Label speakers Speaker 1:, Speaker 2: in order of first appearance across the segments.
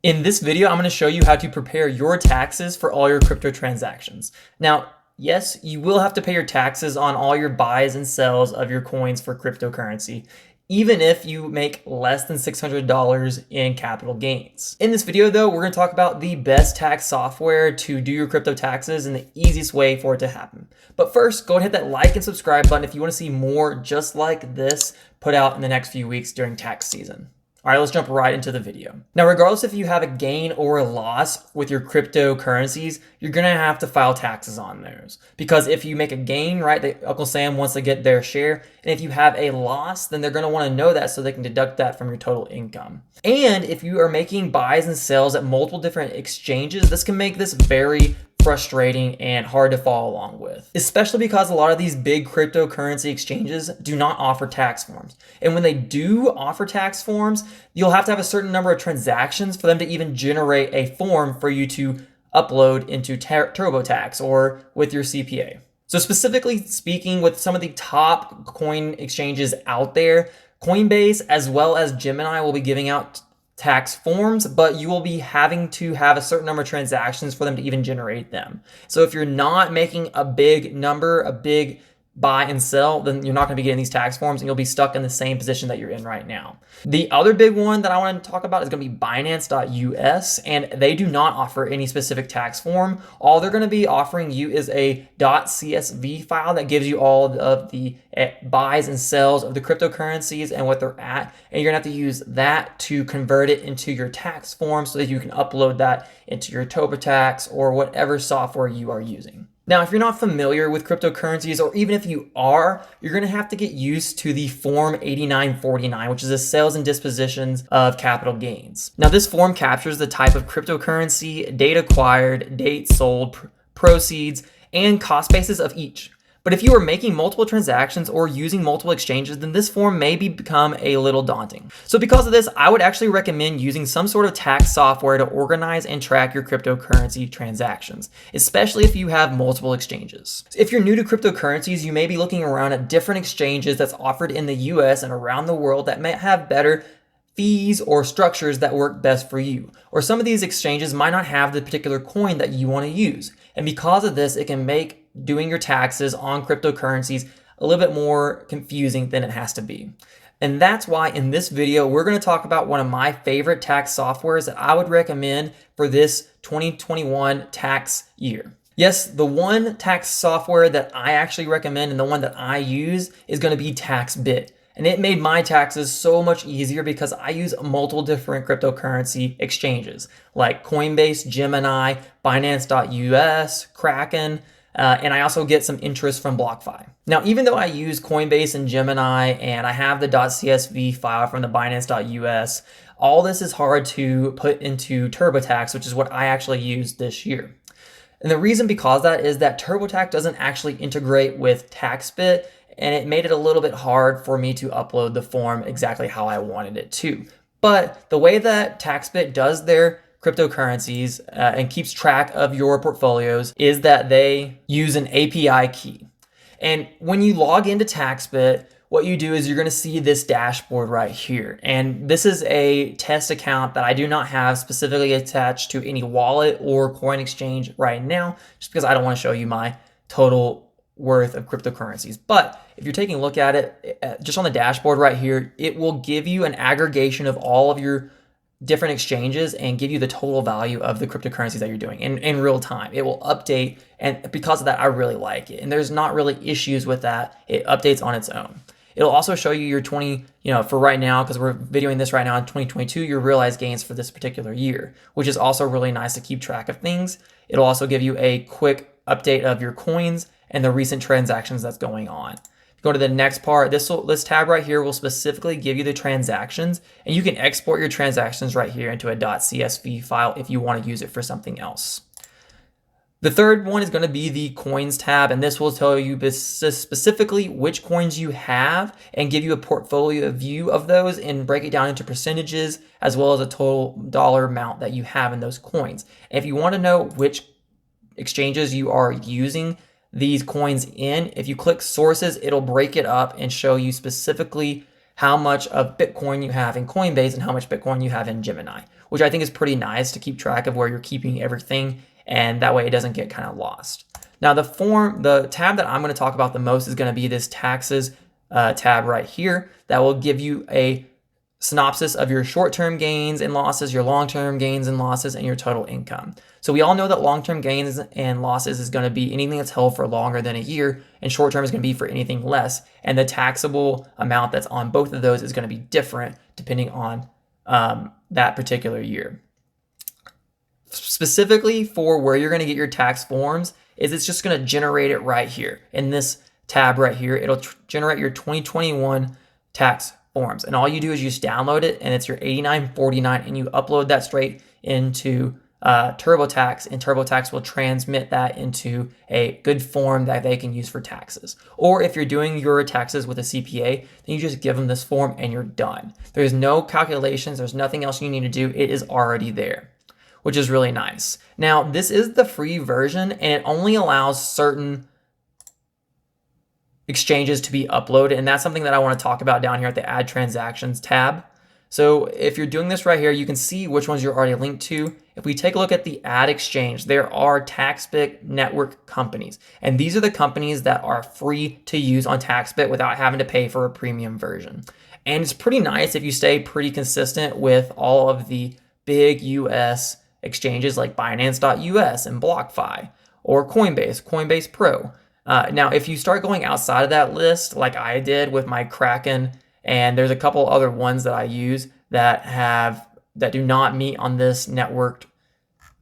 Speaker 1: In this video, I'm going to show you how to prepare your taxes for all your crypto transactions. Now, yes, you will have to pay your taxes on all your buys and sells of your coins for cryptocurrency, even if you make less than $600 in capital gains. In this video though, we're going to talk about the best tax software to do your crypto taxes and the easiest way for it to happen. But first, go ahead and hit that like and subscribe button if you want to see more just like this put out in the next few weeks during tax season. All right, let's jump right into the video. Now, regardless if you have a gain or a loss with your cryptocurrencies, you're gonna have to file taxes on those. Because if you make a gain, right, Uncle Sam wants to get their share. And if you have a loss, then they're gonna wanna know that so they can deduct that from your total income. And if you are making buys and sells at multiple different exchanges, this can make this very frustrating and hard to follow along with, especially because a lot of these big cryptocurrency exchanges do not offer tax forms. And when they do offer tax forms, you'll have to have a certain number of transactions for them to even generate a form for you to upload into TurboTax or with your CPA. So specifically speaking, with some of the top coin exchanges out there, Coinbase as well as Gemini will be giving out tax forms, but you will be having to have a certain number of transactions for them to even generate them. So if you're not making a big number, a big buy and sell, then you're not going to be getting these tax forms and you'll be stuck in the same position that you're in right now. The other big one that I want to talk about is going to be Binance.us, and they do not offer any specific tax form. All they're going to be offering you is a .csv file that gives you all of the buys and sells of the cryptocurrencies and what they're at, and you're going to have to use that to convert it into your tax form so that you can upload that into your TurboTax or whatever software you are using. Now, if you're not familiar with cryptocurrencies, or even if you are, you're going to have to get used to the Form 8949, which is the sales and dispositions of capital gains. Now, this form captures the type of cryptocurrency, date acquired, date sold, proceeds, and cost basis of each. But if you are making multiple transactions or using multiple exchanges, then this form may become a little daunting. So because of this, I would actually recommend using some sort of tax software to organize and track your cryptocurrency transactions, especially if you have multiple exchanges. If you're new to cryptocurrencies, you may be looking around at different exchanges that's offered in the US and around the world that may have better fees or structures that work best for you. Or some of these exchanges might not have the particular coin that you want to use. And because of this, it can make doing your taxes on cryptocurrencies a little bit more confusing than it has to be. And that's why in this video, we're going to talk about one of my favorite tax softwares that I would recommend for this 2021 tax year. Yes, the one tax software that I actually recommend and the one that I use is going to be TaxBit. And it made my taxes so much easier because I use multiple different cryptocurrency exchanges like Coinbase, Gemini, Binance.us, Kraken, and I also get some interest from BlockFi. Now, even though I use Coinbase and Gemini and I have the .csv file from the Binance.us, all this is hard to put into TurboTax, which is what I actually used this year. And the reason because that is that TurboTax doesn't actually integrate with TaxBit, and it made it a little bit hard for me to upload the form exactly how I wanted it to. But the way that TaxBit does their cryptocurrencies and keeps track of your portfolios is that they use an API key. And when you log into TaxBit, what you do is you're going to see this dashboard right here. And this is a test account that I do not have specifically attached to any wallet or coin exchange right now, just because I don't want to show you my total worth of cryptocurrencies. But if you're taking a look at it, just on the dashboard right here, it will give you an aggregation of all of your different exchanges and give you the total value of the cryptocurrencies that you're doing in real time. It will update, and because of that, I really like it. And there's not really issues with that. It updates on its own. It'll also show you your for right now, because we're videoing this right now in 2022, your realized gains for this particular year, which is also really nice to keep track of things. It'll also give you a quick update of your coins and the recent transactions that's going on. Go to the next part. This tab right here will specifically give you the transactions, and you can export your transactions right here into a .csv file if you want to use it for something else. The third one is going to be the coins tab, and this will tell you specifically which coins you have and give you a portfolio view of those and break it down into percentages as well as a total dollar amount that you have in those coins. And if you want to know which exchanges you are using these coins in, if you click sources, it'll break it up and show you specifically how much of Bitcoin you have in Coinbase and how much Bitcoin you have in Gemini, which I think is pretty nice to keep track of where you're keeping everything, and that way it doesn't get kind of lost. Now the tab that I'm going to talk about the most is going to be this taxes tab right here that will give you a synopsis of your short-term gains and losses, your long-term gains and losses, and your total income. So we all know that long-term gains and losses is going to be anything that's held for longer than a year, and short-term is going to be for anything less. And the taxable amount that's on both of those is going to be different depending on that particular year. Specifically for where you're going to get your tax forms is it's just going to generate it right here in this tab right here. It'll generate your 2021 tax forms, and all you do is you just download it, and it's your 8949, and you upload that straight into TurboTax, and TurboTax will transmit that into a good form that they can use for taxes. Or if you're doing your taxes with a CPA, then you just give them this form and you're done. There's no calculations, there's nothing else you need to do. It is already there, which is really nice. Now, this is the free version, and it only allows certain exchanges to be uploaded, and that's something that I want to talk about down here at the Add Transactions tab. So if you're doing this right here, you can see which ones you're already linked to. If we take a look at the Add Exchange, there are TaxBit network companies, and these are the companies that are free to use on TaxBit without having to pay for a premium version. And it's pretty nice if you stay pretty consistent with all of the big US exchanges like Binance.us and BlockFi or Coinbase Pro. Now, if you start going outside of that list, like I did with my Kraken, and there's a couple other ones that I use that do not meet on this networked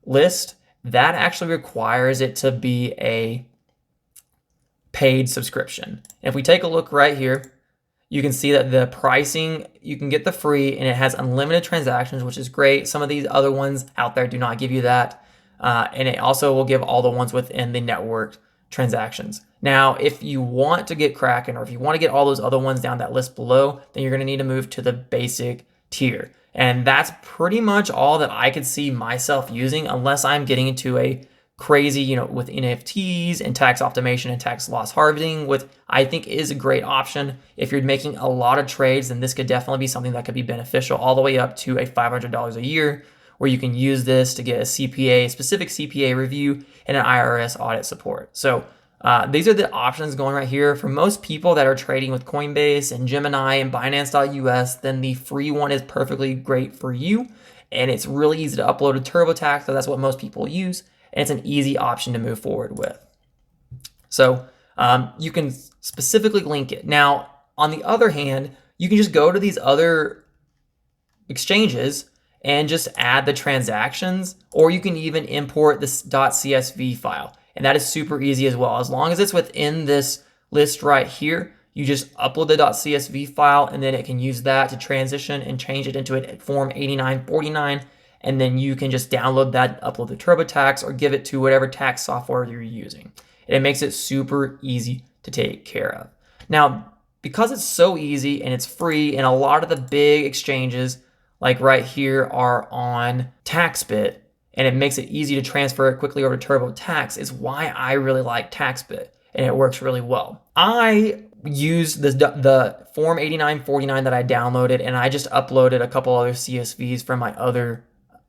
Speaker 1: list, that actually requires it to be a paid subscription. And if we take a look right here, you can see that the pricing, you can get the free, and it has unlimited transactions, which is great. Some of these other ones out there do not give you that. And it also will give all the ones within the networked transactions. Now, if you want to get Kraken, or if you want to get all those other ones down that list below, then you're going to need to move to the basic tier. And that's pretty much all that I could see myself using, unless I'm getting into a crazy, with NFTs and tax optimization and tax loss harvesting, which I think is a great option. If you're making a lot of trades, then this could definitely be something that could be beneficial, all the way up to a $500 a year, where you can use this to get a specific CPA review and an IRS audit support. So these are the options going right here. For most people that are trading with Coinbase and Gemini and Binance.us, then the free one is perfectly great for you. And it's really easy to upload to TurboTax, so that's what most people use. And it's an easy option to move forward with. So you can specifically link it. Now, on the other hand, you can just go to these other exchanges and just add the transactions, or you can even import this .csv file. And that is super easy as well. As long as it's within this list right here, you just upload the .csv file, and then it can use that to transition and change it into a form 8949. And then you can just download that, upload the TurboTax, or give it to whatever tax software you're using. And it makes it super easy to take care of. Now, because it's so easy and it's free, and a lot of the big exchanges like right here are on TaxBit, and it makes it easy to transfer it quickly over to TurboTax, is why I really like TaxBit, and it works really well. I used the form 8949 that I downloaded, and I just uploaded a couple other CSVs from my other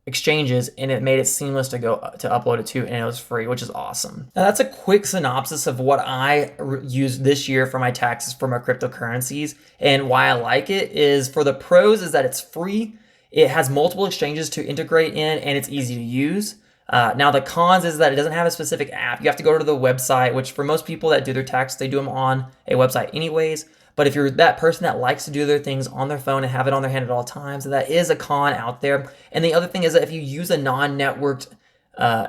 Speaker 1: exchanges, and it made it seamless to upload it to, and it was free, which is awesome. Now, that's a quick synopsis of what I used this year for my taxes for my cryptocurrencies, and why I like it is, for the pros, is that it's free, it has multiple exchanges to integrate in, and it's easy to use. Now, the cons is that it doesn't have a specific app. You have to go to the website, which for most people that do their tax, they do them on a website anyways. But if you're that person that likes to do their things on their phone and have it on their hand at all times, that is a con out there. And the other thing is that if you use a non-networked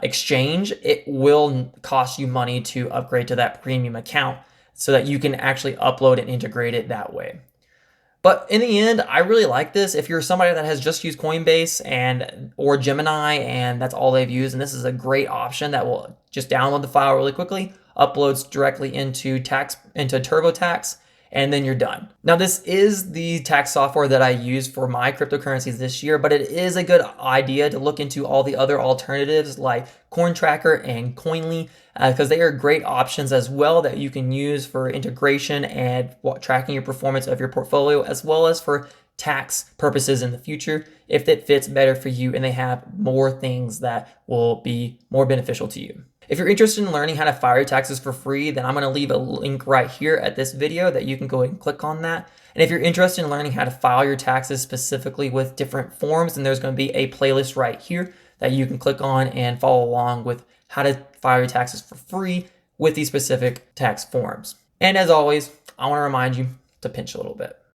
Speaker 1: exchange, it will cost you money to upgrade to that premium account so that you can actually upload and integrate it that way. But in the end, I really like this. If you're somebody that has just used Coinbase or Gemini, and that's all they've used, and this is a great option that will just download the file really quickly, uploads directly into TurboTax, and then you're done. Now, this is the tax software that I use for my cryptocurrencies this year, but it is a good idea to look into all the other alternatives like CoinTracker and Coinly, because they are great options as well that you can use for integration and tracking your performance of your portfolio, as well as for tax purposes in the future if it fits better for you and they have more things that will be more beneficial to you. If you're interested in learning how to file your taxes for free, then I'm going to leave a link right here at this video that you can go ahead and click on that. And if you're interested in learning how to file your taxes specifically with different forms, then there's going to be a playlist right here that you can click on and follow along with how to file your taxes for free with these specific tax forms. And as always, I want to remind you to pinch a little bit.